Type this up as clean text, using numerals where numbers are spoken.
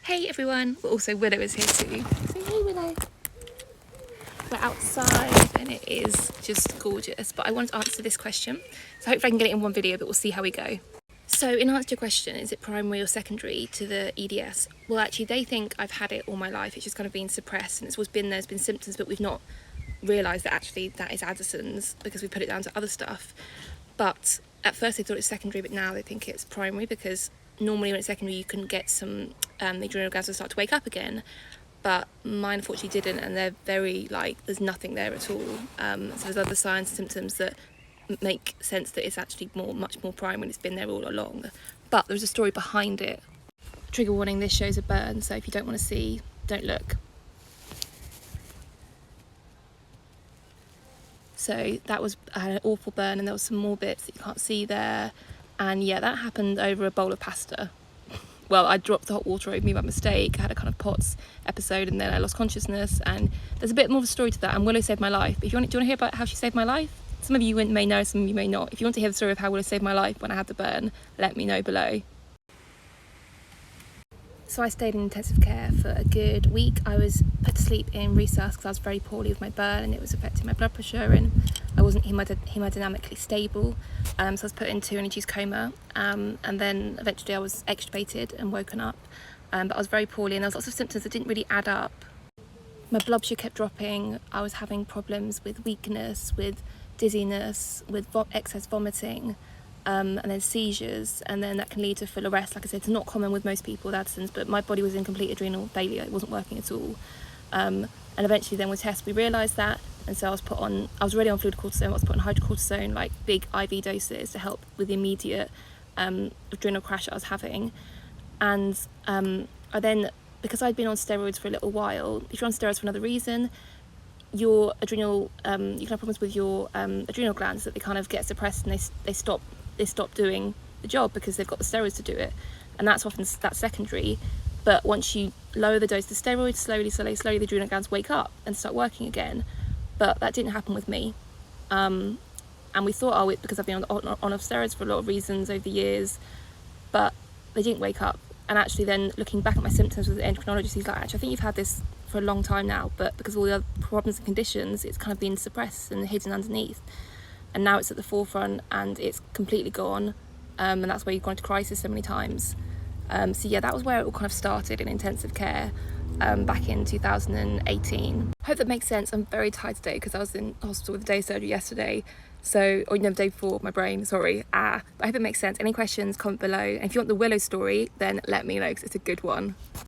Hey everyone, but also Willow is here too. Say hey Willow. We're outside and it is just gorgeous, but I wanted to answer this question. So hopefully I can get it in one video, but we'll see how we go. So in answer to your question, is it primary or secondary to the EDS? Well, actually they think I've had it all my life. It's just kind of been suppressed and it's always been, there's been symptoms, but we've not realised that actually that is Addisons because we put it down to other stuff. But at first they thought it was secondary, but now they think it's primary because normally when it's secondary you can get some, the adrenal glands will start to wake up again. But mine unfortunately didn't, and they're very there's nothing there at all. So there's other signs and symptoms that make sense that it's actually much more primary and it's been there all along. But there's a story behind it. Trigger warning, this shows a burn, so if you don't want to see, don't look. So that was, I had an awful burn and there was some more bits that you can't see there. And yeah, that happened over a bowl of pasta. Well, I dropped the hot water over me by mistake. I had a kind of POTS episode and then I lost consciousness, and there's a bit more of a story to that, and Willow saved my life. If do you want to hear about how she saved my life? Some of you may know, some of you may not. If you want to hear the story of how Willow saved my life when I had the burn, let me know below. So I stayed in intensive care for a good week. I was put to sleep in resus because I was very poorly with my burn and it was affecting my blood pressure and I wasn't hemodynamically stable. So I was put into an induced coma, and then eventually I was extubated and woken up. But I was very poorly and there was lots of symptoms that didn't really add up. My blood pressure kept dropping. I was having problems with weakness, with dizziness, with excess vomiting. And then seizures, and then that can lead to full arrest. Like I said, it's not common with most people with Addison's, but my body was in complete adrenal failure. It wasn't working at all. And eventually then with tests we realised that, and so I was already on fluid cortisone. I was put on hydrocortisone, like big IV doses to help with the immediate adrenal crash I was having. And I then, because I'd been on steroids for a little while, if you're on steroids for another reason, your adrenal, you can have problems with your adrenal glands, that they kind of get suppressed and they stop doing the job because they've got the steroids to do it, and that's secondary. But once you lower the dose of the steroids, slowly the adrenal glands wake up and start working again. But that didn't happen with me, and we thought, because I've been on steroids for a lot of reasons over the years, but they didn't wake up. And actually then looking back at my symptoms with the endocrinologist, he's like, actually I think you've had this for a long time now, but because of all the other problems and conditions, it's kind of been suppressed and hidden underneath. And now it's at the forefront and it's completely gone, and that's where you've gone into crisis so many times. So yeah, that was where it all kind of started in intensive care back in 2018. Hope that makes sense. I'm very tired today because I was in hospital with a day surgery yesterday, or the day before, my brain, sorry. But I hope it makes sense. Any questions, comment below. And if you want the Willow story, then let me know because it's a good one.